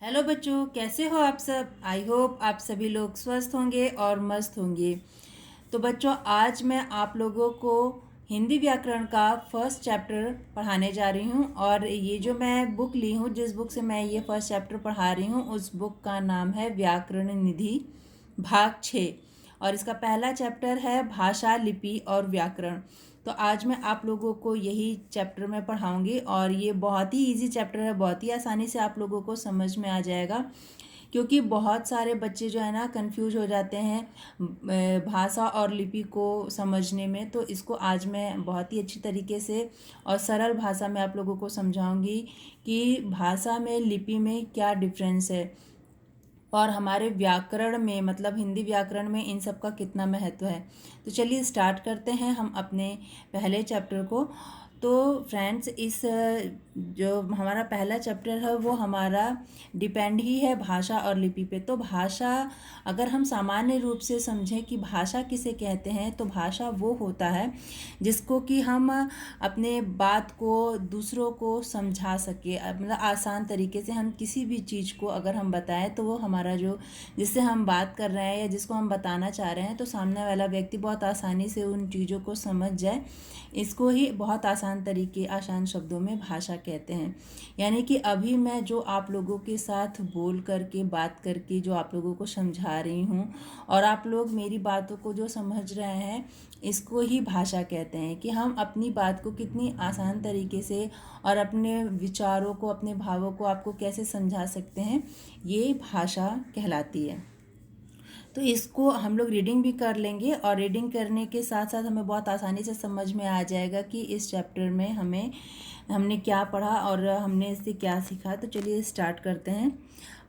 Hello बच्चों, कैसे हो आप सब। आई होप आप सभी लोग स्वस्थ होंगे और मस्त होंगे। तो बच्चों, आज मैं आप लोगों को हिंदी व्याकरण का फर्स्ट चैप्टर पढ़ाने जा रही हूँ। और ये जो मैं बुक ली हूँ, जिस बुक से मैं ये फर्स्ट चैप्टर पढ़ा रही हूँ, उस बुक का नाम है व्याकरण निधि भाग 6। और इसका पहला चैप्टर है भाषा, लिपि और व्याकरण। तो आज मैं आप लोगों को यही चैप्टर में पढ़ाऊंगी और ये बहुत ही इजी चैप्टर है, बहुत ही आसानी से आप लोगों को समझ में आ जाएगा। क्योंकि बहुत सारे बच्चे जो है ना कंफ्यूज हो जाते हैं भाषा और लिपि को समझने में। तो इसको आज मैं बहुत ही अच्छी तरीके से और सरल भाषा में आप लोगों को समझाऊंगी कि भाषा में, लिपि में क्या डिफरेंस है और हमारे व्याकरण में, मतलब हिंदी व्याकरण में, इन सब का कितना महत्व है। तो चलिए स्टार्ट करते हैं हम अपने पहले चैप्टर को। तो फ्रेंड्स, इस जो हमारा पहला चैप्टर है वो हमारा डिपेंड ही है भाषा और लिपि पे। तो भाषा, अगर हम सामान्य रूप से समझें कि भाषा किसे कहते हैं, तो भाषा वो होता है जिसको कि हम अपने बात को दूसरों को समझा सके। मतलब आसान तरीके से हम किसी भी चीज़ को अगर हम बताएं तो वो हमारा जो, जिससे हम बात कर रहे हैं या जिसको हम बताना चाह रहे हैं, तो सामने वाला व्यक्ति बहुत आसानी से उन चीज़ों को समझ जाए। इसको ही बहुत आसान तरीके, आसान शब्दों में भाषा कहते हैं। यानी कि अभी मैं जो आप लोगों के साथ बोल करके, बात करके जो आप लोगों को समझा रही हूँ और आप लोग मेरी बातों को जो समझ रहे हैं, इसको ही भाषा कहते हैं। कि हम अपनी बात को कितनी आसान तरीके से और अपने विचारों को, अपने भावों को आपको कैसे समझा सकते हैं, ये भाषा कहलाती है। तो इसको हम लोग रीडिंग भी कर लेंगे और रीडिंग करने के साथ साथ हमें बहुत आसानी से समझ में आ जाएगा कि इस चैप्टर में हमने क्या पढ़ा और हमने इससे क्या सीखा। तो चलिए स्टार्ट करते हैं।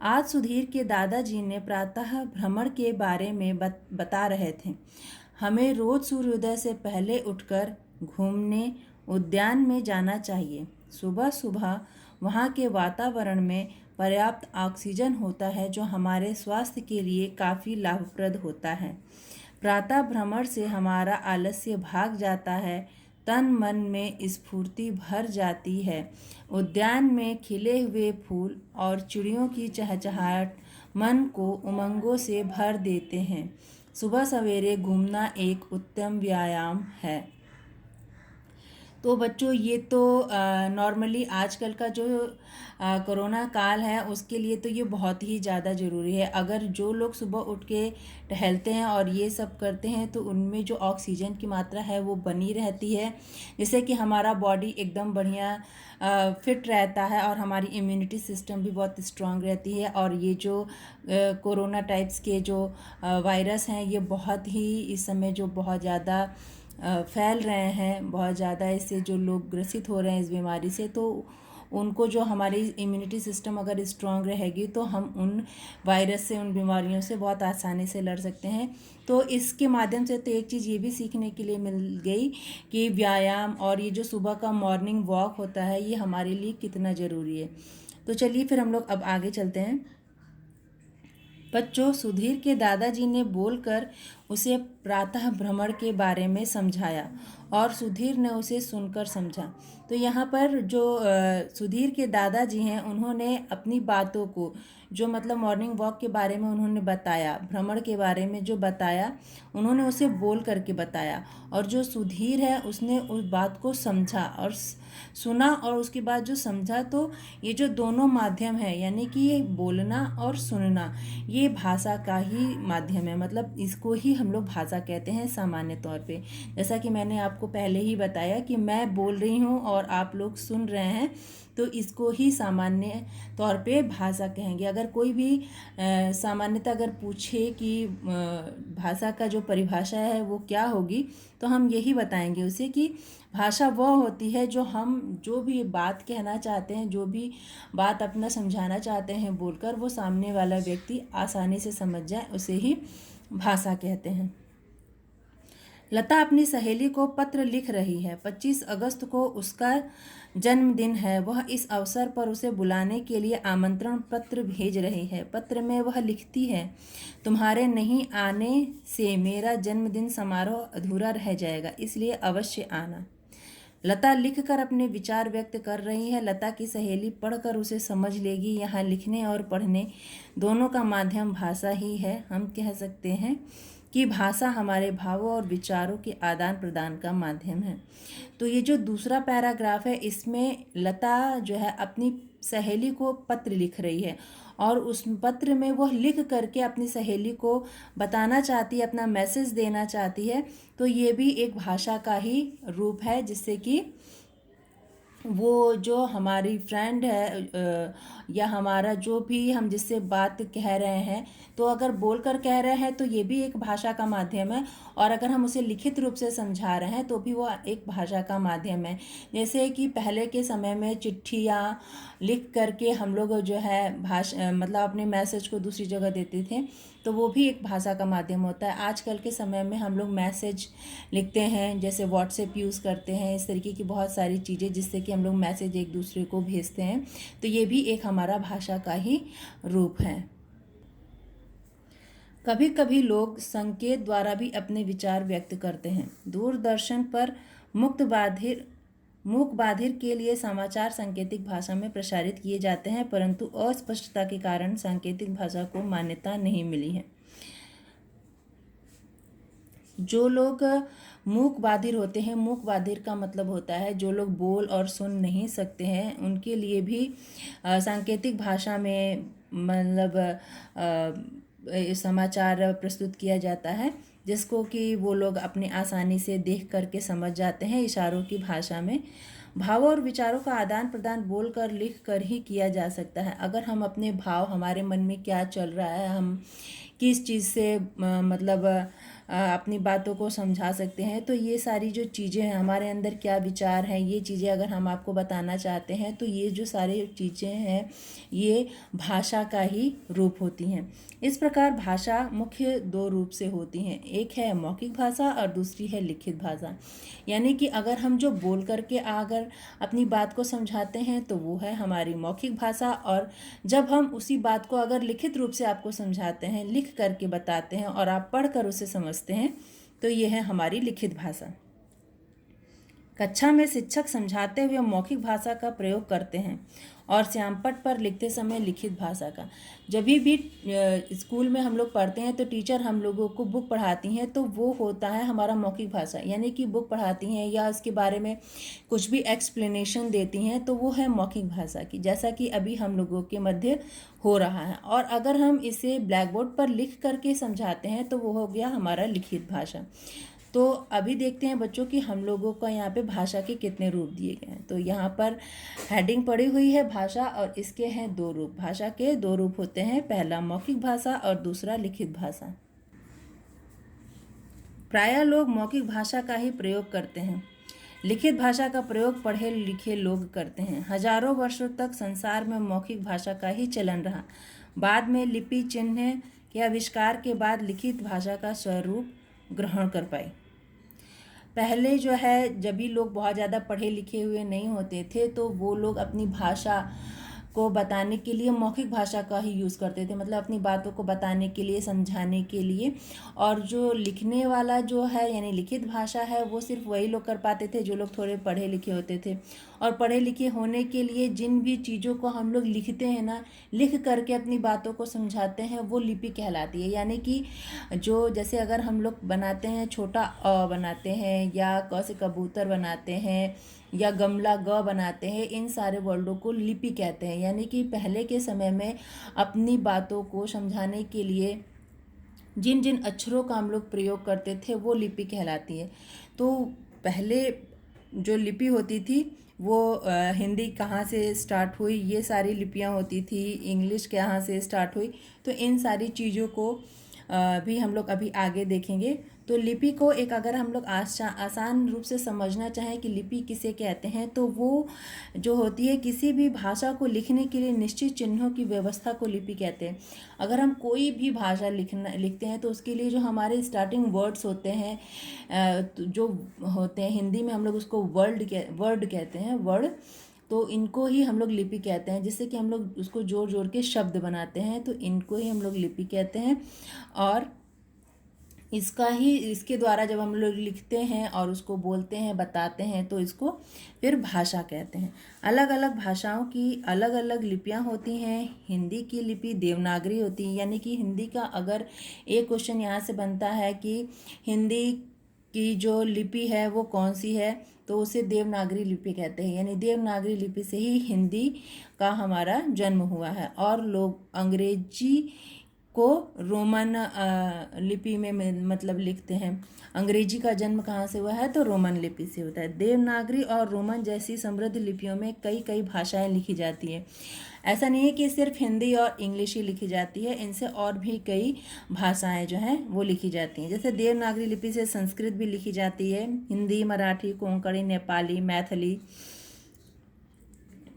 आज सुधीर के दादाजी ने प्रातः भ्रमण के बारे में बता रहे थे। हमें रोज सूर्योदय से पहले उठकर घूमने उद्यान में जाना चाहिए। सुबह सुबह वहाँ के वातावरण में पर्याप्त ऑक्सीजन होता है, जो हमारे स्वास्थ्य के लिए काफ़ी लाभप्रद होता है। प्रातः भ्रमण से हमारा आलस्य भाग जाता है, तन मन में स्फूर्ति भर जाती है। उद्यान में खिले हुए फूल और चिड़ियों की चहचहाहट मन को उमंगों से भर देते हैं। सुबह सवेरे घूमना एक उत्तम व्यायाम है। तो बच्चों, ये तो नॉर्मली आजकल का जो कोरोना काल है उसके लिए तो ये बहुत ही ज़्यादा ज़रूरी है। अगर जो लोग सुबह उठ के टहलते हैं और ये सब करते हैं तो उनमें जो ऑक्सीजन की मात्रा है वो बनी रहती है, जिससे कि हमारा बॉडी एकदम बढ़िया फिट रहता है और हमारी इम्यूनिटी सिस्टम भी बहुत स्ट्रांग रहती है। और ये जो कोरोना टाइप्स के जो वायरस हैं, ये बहुत ही इस समय जो बहुत ज़्यादा फैल रहे हैं, बहुत ज़्यादा इससे जो लोग ग्रसित हो रहे हैं इस बीमारी से, तो उनको जो हमारी इम्यूनिटी सिस्टम अगर स्ट्रांग रहेगी तो हम उन वायरस से, उन बीमारियों से बहुत आसानी से लड़ सकते हैं। तो इसके माध्यम से तो एक चीज़ ये भी सीखने के लिए मिल गई कि व्यायाम और ये जो सुबह का मॉर्निंग वॉक होता है, ये हमारे लिए कितना ज़रूरी है। तो चलिए फिर हम लोग अब आगे चलते हैं। बच्चों, सुधीर के दादाजी ने बोलकर उसे प्रातः भ्रमण के बारे में समझाया और सुधीर ने उसे सुनकर समझा। तो यहाँ पर जो सुधीर के दादाजी हैं, उन्होंने अपनी बातों को, जो मतलब मॉर्निंग वॉक के बारे में उन्होंने बताया, भ्रमण के बारे में जो बताया, उन्होंने उसे बोल करके बताया। और जो सुधीर है उसने उस बात को समझा और सुना, और उसके बाद जो समझा, तो ये जो दोनों माध्यम है, यानी कि ये बोलना और सुनना, ये भाषा का ही माध्यम है। मतलब इसको ही हम लोग भाषा कहते हैं सामान्य तौर पे। जैसा कि मैंने आपको पहले ही बताया कि मैं बोल रही हूँ और आप लोग सुन रहे हैं, तो इसको ही सामान्य तौर पे भाषा कहेंगे। अगर कोई भी सामान्यतः अगर पूछे कि भाषा का जो परिभाषा है वो क्या होगी, तो हम यही बताएंगे उसे कि भाषा वह होती है जो हम जो भी बात कहना चाहते हैं, जो भी बात अपना समझाना चाहते हैं बोलकर, वो सामने वाला व्यक्ति आसानी से समझ जाए, उसे ही भाषा कहते हैं। लता अपनी सहेली को पत्र लिख रही है। 25 अगस्त को उसका जन्मदिन है। वह इस अवसर पर उसे बुलाने के लिए आमंत्रण पत्र भेज रही है। पत्र में वह लिखती है, तुम्हारे नहीं आने से मेरा जन्मदिन समारोह अधूरा रह जाएगा, इसलिए अवश्य आना। लता लिखकर अपने विचार व्यक्त कर रही है। लता की सहेली पढ़कर उसे समझ लेगी। यहाँ लिखने और पढ़ने दोनों का माध्यम भाषा ही है। हम कह सकते हैं कि भाषा हमारे भावों और विचारों के आदान प्रदान का माध्यम है। तो ये जो दूसरा पैराग्राफ है, इसमें लता जो है अपनी सहेली को पत्र लिख रही है और उस पत्र में वो लिख करके अपनी सहेली को बताना चाहती है, अपना मैसेज देना चाहती है। तो ये भी एक भाषा का ही रूप है, जिससे कि वो जो हमारी फ्रेंड है या हमारा जो भी हम जिससे बात कह रहे हैं, तो अगर बोलकर कह रहे हैं तो ये भी एक भाषा का माध्यम है, और अगर हम उसे लिखित रूप से समझा रहे हैं तो भी वो एक भाषा का माध्यम है। जैसे कि पहले के समय में चिट्ठियाँ लिख करके हम लोग जो है मतलब अपने मैसेज को दूसरी जगह देते थे, तो वो भी एक भाषा का माध्यम होता है। आजकल के समय में हम लोग मैसेज लिखते हैं, जैसे व्हाट्सएप यूज़ करते हैं, इस तरीके की बहुत सारी चीज़ें जिससे कि हम लोग मैसेज एक दूसरे को भेजते हैं। तो ये भी एक हमारा भाषा का ही रूप है। कभी कभी लोग संकेत द्वारा भी अपने विचार व्यक्त करते हैं। दूरदर्शन पर मूक बाधिर के लिए समाचार सांकेतिक भाषा में प्रसारित किए जाते हैं, परंतु अस्पष्टता के कारण सांकेतिक भाषा को मान्यता नहीं मिली है। जो लोग मूक बाधिर होते हैं, मूक बाधिर का मतलब होता है जो लोग बोल और सुन नहीं सकते हैं, उनके लिए भी सांकेतिक भाषा में मतलब समाचार प्रस्तुत किया जाता है, जिसको कि वो लोग अपने आसानी से देख करके समझ जाते हैं। इशारों की भाषा में भावों और विचारों का आदान प्रदान बोलकर लिख कर ही किया जा सकता है। अगर हम अपने भाव, हमारे मन में क्या चल रहा है, हम किस चीज़ से मतलब अपनी बातों को समझा सकते हैं, तो ये सारी जो चीज़ें हैं, हमारे अंदर क्या विचार हैं, ये चीज़ें अगर हम आपको बताना चाहते हैं तो ये जो सारी चीज़ें हैं ये भाषा का ही रूप होती हैं। इस प्रकार भाषा मुख्य दो रूप से होती हैं, एक है मौखिक भाषा और दूसरी है लिखित भाषा। यानी कि अगर हम जो बोल करके अगर अपनी बात को समझाते हैं तो वो है हमारी मौखिक भाषा, और जब हम उसी बात को अगर लिखित रूप से आपको समझाते हैं, लिख करके बताते हैं और आप पढ़कर उसे समझते हैं, तो ये है हमारी लिखित भाषा। कक्षा में शिक्षक समझाते हुए मौखिक भाषा का प्रयोग करते हैं और श्यामपट्ट पर लिखते समय लिखित भाषा का। जब भी स्कूल में हम लोग पढ़ते हैं तो टीचर हम लोगों को बुक पढ़ाती हैं, तो वो होता है हमारा मौखिक भाषा। यानी कि बुक पढ़ाती हैं या उसके बारे में कुछ भी एक्सप्लेनेशन देती हैं, तो वो है मौखिक भाषा की, जैसा कि अभी हम लोगों के मध्य हो रहा है। और अगर हम इसे ब्लैक बोर्ड पर लिख करके समझाते हैं तो वो हो गया हमारा लिखित भाषा। तो अभी देखते हैं बच्चों कि हम लोगों का यहाँ पे भाषा के कितने रूप दिए गए हैं। तो यहाँ पर हेडिंग पड़ी हुई है भाषा, और इसके हैं दो रूप। भाषा के दो रूप होते हैं, पहला मौखिक भाषा और दूसरा लिखित भाषा। प्रायः लोग मौखिक भाषा का ही प्रयोग करते हैं, लिखित भाषा का प्रयोग पढ़े लिखे लोग करते हैं। हजारों वर्षों तक संसार में मौखिक भाषा का ही चलन रहा। बाद में लिपि चिन्ह के आविष्कार के बाद लिखित भाषा का स्वरूप ग्रहण कर पाई। पहले जो है, जब भी लोग बहुत ज़्यादा पढ़े लिखे हुए नहीं होते थे, तो वो लोग अपनी भाषा को बताने के लिए मौखिक भाषा का ही यूज़ करते थे, मतलब अपनी बातों को बताने के लिए, समझाने के लिए। और जो लिखने वाला जो है यानी लिखित भाषा है, वो सिर्फ वही लोग कर पाते थे जो लोग थोड़े पढ़े लिखे होते थे। और पढ़े लिखे होने के लिए जिन भी चीज़ों को हम लोग लिखते हैं ना, लिख करके अपनी बातों को समझाते हैं, वो लिपि कहलाती है। यानी कि जो जैसे अगर हम लोग बनाते हैं, छोटा अ बनाते हैं, या क से कबूतर बनाते हैं, या गमला ग बनाते हैं, इन सारे वर्डों को लिपि कहते हैं। यानी कि पहले के समय में अपनी बातों को समझाने के लिए जिन जिन अक्षरों का हम लोग प्रयोग करते थे वो लिपि कहलाती है। तो पहले जो लिपि होती थी वो हिंदी कहाँ से स्टार्ट हुई, ये सारी लिपियाँ होती थी, इंग्लिश कहाँ से स्टार्ट हुई, तो इन सारी चीज़ों को भी हम लोग अभी आगे देखेंगे। तो लिपि को एक अगर हम लोग आसान रूप से समझना चाहें कि लिपि किसे कहते हैं, तो वो जो होती है किसी भी भाषा को लिखने के लिए निश्चित चिन्हों की व्यवस्था को लिपि कहते हैं। अगर हम कोई भी भाषा लिखते हैं तो उसके लिए जो हमारे स्टार्टिंग वर्ड्स होते हैं, जो होते हैं हिंदी में हम लोग उसको वर्ड कहते हैं, वर्ड। तो इनको ही हम लोग लिपि कहते हैं, जिससे कि हम लोग उसको जोड़ जोड़ के शब्द बनाते हैं, तो इनको ही हम लोग लिपि कहते हैं। और इसके द्वारा जब हम लोग लिखते हैं और उसको बोलते हैं, बताते हैं, तो इसको फिर भाषा कहते हैं। अलग अलग भाषाओं की अलग अलग लिपियां होती हैं। हिंदी की लिपि देवनागरी होती है, यानी कि हिंदी का अगर एक क्वेश्चन यहाँ से बनता है कि हिंदी की जो लिपि है वो कौन सी है, तो उसे देवनागरी लिपि कहते हैं। यानी देवनागरी लिपि से ही हिंदी का हमारा जन्म हुआ है। और लोग अंग्रेजी को रोमन लिपि में मतलब लिखते हैं। अंग्रेजी का जन्म कहाँ से हुआ है, तो रोमन लिपि से होता है। देवनागरी और रोमन जैसी समृद्ध लिपियों में कई कई भाषाएं लिखी जाती हैं। ऐसा नहीं है कि सिर्फ हिंदी और इंग्लिश ही लिखी जाती है, इनसे और भी कई भाषाएं जो हैं वो लिखी जाती हैं। जैसे देवनागरी लिपि से संस्कृत भी लिखी जाती है। हिंदी, मराठी, कोंकणी, नेपाली, मैथिली,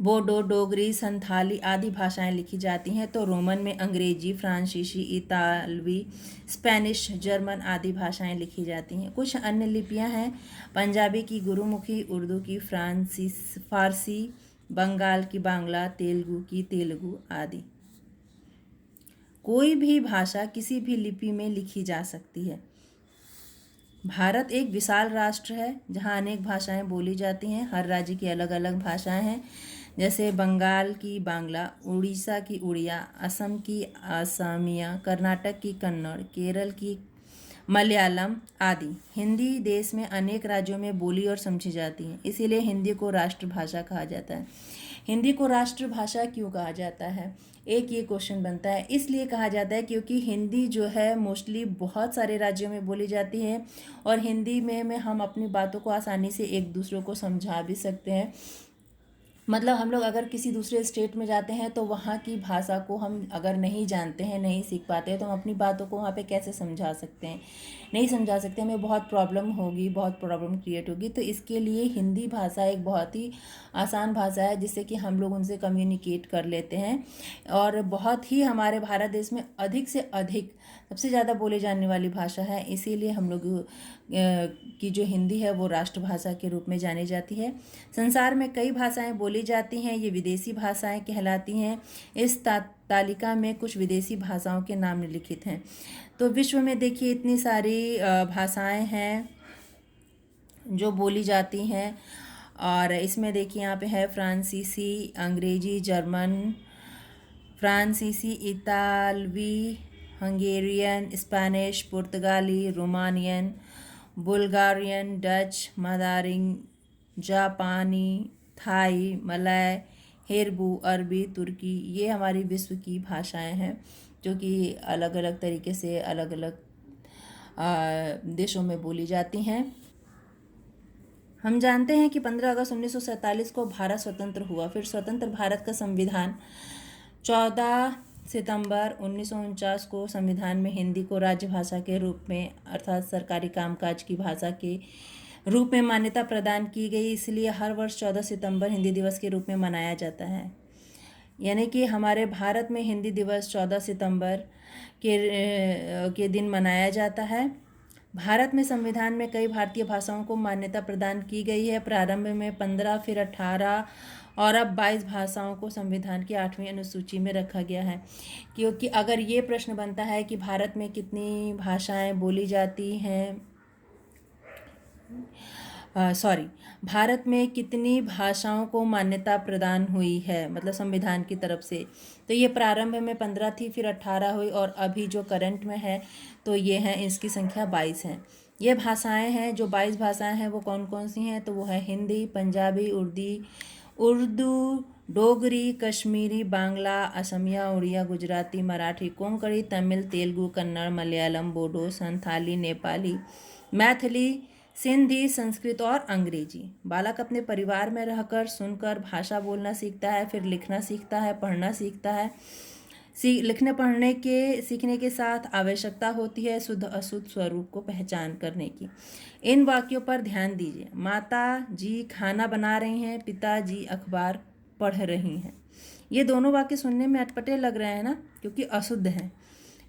बोडो, डोगरी, संथाली आदि भाषाएं लिखी जाती हैं। तो रोमन में अंग्रेजी, फ्रांसीसी, इतालवी, स्पेनिश, जर्मन आदि भाषाएं लिखी जाती हैं। कुछ अन्य लिपियां हैं पंजाबी की गुरुमुखी, उर्दू की फारसी, बंगाल की बांग्ला, तेलुगु की तेलुगु आदि। कोई भी भाषा किसी भी लिपि में लिखी जा सकती है। भारत एक विशाल राष्ट्र है जहाँ अनेक भाषाएं बोली जाती हैं। हर राज्य की अलग अलग भाषाएं हैं, जैसे बंगाल की बांग्ला, उड़ीसा की उड़िया, असम की असमिया, कर्नाटक की कन्नड़, केरल की मलयालम आदि। हिंदी देश में अनेक राज्यों में बोली और समझी जाती है, इसीलिए हिंदी को राष्ट्रभाषा कहा जाता है। हिंदी को राष्ट्रभाषा क्यों कहा जाता है, एक ये क्वेश्चन बनता है। इसलिए कहा जाता है क्योंकि हिंदी जो है मोस्टली बहुत सारे राज्यों में बोली जाती है, और हिंदी में हम अपनी बातों को आसानी से एक दूसरे को समझा भी सकते हैं। मतलब हम लोग अगर किसी दूसरे स्टेट में जाते हैं तो वहाँ की भाषा को हम अगर नहीं जानते हैं, नहीं सीख पाते हैं, तो हम अपनी बातों को वहाँ पे कैसे समझा सकते हैं, नहीं समझा सकते, हमें बहुत प्रॉब्लम होगी, बहुत प्रॉब्लम क्रिएट होगी। तो इसके लिए हिंदी भाषा एक बहुत ही आसान भाषा है जिससे कि हम लोग उनसे कम्युनिकेट कर लेते हैं। और बहुत ही हमारे भारत देश में अधिक से अधिक सबसे ज़्यादा बोली जाने वाली भाषा है, इसीलिए हम लोग की जो हिंदी है वो राष्ट्रभाषा के रूप में जानी जाती है। संसार में कई भाषाएं बोली जाती हैं, ये विदेशी भाषाएं कहलाती हैं। इस तालिका में कुछ विदेशी भाषाओं के नाम निम्नलिखित हैं। तो विश्व में देखिए इतनी सारी भाषाएं हैं जो बोली जाती हैं, और इसमें देखिए यहाँ पे है फ्रांसीसी, अंग्रेजी, जर्मन, फ्रांसीसी, इतालवी, हंगेरियन, स्पेनिश, पुर्तगाली, रोमानियन, बुल्गारियन, डच, मंदारिन, जापानी, थाई, मलय, हिब्रू, अरबी, तुर्की। ये हमारी विश्व की भाषाएं हैं जो कि अलग अलग तरीके से अलग अलग देशों में बोली जाती हैं। हम जानते हैं कि 15 अगस्त 1947 को भारत स्वतंत्र हुआ। फिर स्वतंत्र भारत का संविधान 14 सितंबर 1949 को संविधान में हिंदी को राज्यभाषा के रूप में अर्थात सरकारी कामकाज की भाषा के रूप में मान्यता प्रदान की गई। इसलिए हर वर्ष 14 सितंबर हिंदी दिवस के रूप में मनाया जाता है। यानी कि हमारे भारत में हिंदी दिवस 14 सितंबर के दिन मनाया जाता है। भारत में संविधान में कई भारतीय भाषाओं को मान्यता प्रदान की गई है। प्रारंभ में 15, फिर 18 और अब 22 भाषाओं को संविधान की 8वीं अनुसूची में रखा गया है। क्योंकि अगर ये प्रश्न बनता है कि भारत में कितनी भाषाएं बोली जाती हैं, भारत में कितनी भाषाओं को मान्यता प्रदान हुई है मतलब संविधान की तरफ से, तो ये प्रारंभ में 15 थी, फिर 18 हुई, और अभी जो करंट में है तो ये है, इसकी संख्या 22 है। ये भाषाएं हैं, जो 22 भाषाएं हैं वो कौन कौन सी हैं, तो वो है हिंदी, पंजाबी, उर्दू, डोगरी, कश्मीरी, बांग्ला, असमिया, उड़िया, गुजराती, मराठी, कोंकणी, तमिल, तेलुगु, कन्नड़, मलयालम, बोडो, संथाली, नेपाली, मैथिली, सिंधी, संस्कृत और अंग्रेजी। बालक अपने परिवार में रहकर सुनकर भाषा बोलना सीखता है, फिर लिखना सीखता है, पढ़ना सीखता है। लिखने पढ़ने के सीखने के साथ आवश्यकता होती है शुद्ध अशुद्ध स्वरूप को पहचान करने की। इन वाक्यों पर ध्यान दीजिए। माता जी खाना बना रही हैं, पिताजी अखबार पढ़ रही हैं। ये दोनों वाक्य सुनने में अटपटे लग रहे हैं ना, क्योंकि अशुद्ध हैं।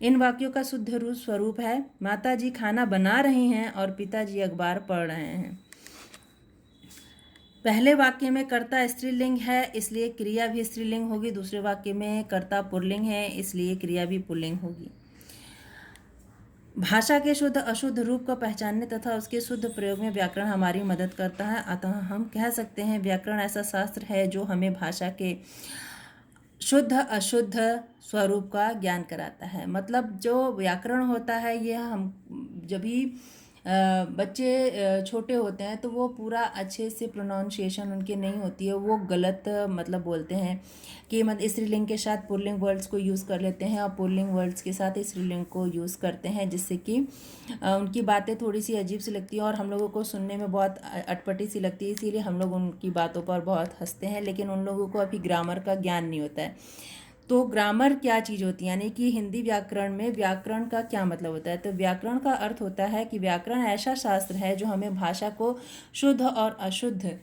इन वाक्यों का शुद्ध रूप स्वरूप है माता जी खाना बना रही हैं और पिताजी अखबार पढ़ रहे हैं। पहले वाक्य में कर्ता स्त्रीलिंग है, इसलिए क्रिया भी स्त्रीलिंग होगी। दूसरे वाक्य में कर्ता पुल्लिंग है, इसलिए क्रिया भी पुल्लिंग होगी। भाषा के शुद्ध अशुद्ध रूप को पहचानने तथा उसके शुद्ध प्रयोग में व्याकरण हमारी मदद करता है। अतः हम कह सकते हैं व्याकरण ऐसा शास्त्र है जो हमें भाषा के शुद्ध अशुद्ध स्वरूप का ज्ञान कराता है। मतलब जो व्याकरण होता है ये हम जब भी बच्चे छोटे होते हैं तो वो पूरा अच्छे से प्रोनाउंसिएशन उनकी नहीं होती है, वो गलत मतलब बोलते हैं कि मतलब स्त्रीलिंग के साथ पुल्लिंग वर्ड्स को यूज़ कर लेते हैं और पुल्लिंग वर्ड्स के साथ स्त्रीलिंग को यूज़ करते हैं, जिससे कि उनकी बातें थोड़ी सी अजीब सी लगती हैं और हम लोगों को सुनने में बहुत अटपटी सी लगती है। इसीलिए हम लोग उनकी बातों पर बहुत हंसते हैं, लेकिन उन लोगों को अभी ग्रामर का ज्ञान नहीं होता है। तो ग्रामर क्या चीज़ होती है, यानी कि हिंदी व्याकरण में व्याकरण का क्या मतलब होता है। तो व्याकरण का अर्थ होता है कि व्याकरण ऐसा शास्त्र है जो हमें भाषा को शुद्ध और अशुद्ध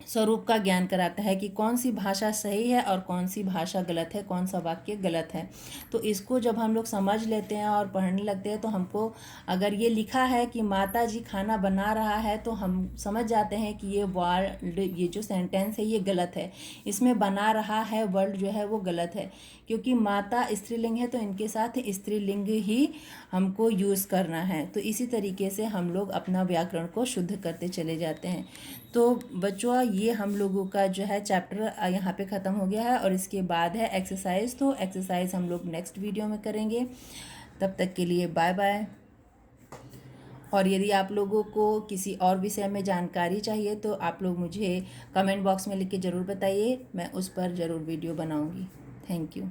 स्वरूप का ज्ञान कराता है कि कौन सी भाषा सही है और कौन सी भाषा गलत है, कौन सा वाक्य गलत है। तो इसको जब हम लोग समझ लेते हैं और पढ़ने लगते हैं तो हमको अगर ये लिखा है कि माता जी खाना बना रहा है तो हम समझ जाते हैं कि ये वर्ड, ये जो सेंटेंस है ये गलत है, इसमें बना रहा है वर्ड जो है वो गलत है, क्योंकि माता स्त्रीलिंग है तो इनके साथ स्त्रीलिंग ही हमको यूज़ करना है। तो इसी तरीके से हम लोग अपना व्याकरण को शुद्ध करते चले जाते हैं। तो बच्चों ये हम लोगों का जो है चैप्टर यहाँ पे ख़त्म हो गया है और इसके बाद है एक्सरसाइज। तो एक्सरसाइज हम लोग नेक्स्ट वीडियो में करेंगे। तब तक के लिए बाय बाय। और यदि आप लोगों को किसी और विषय में जानकारी चाहिए तो आप लोग मुझे कमेंट बॉक्स में लिख के ज़रूर बताइए, मैं उस पर ज़रूर वीडियो बनाऊँगी। Thank you.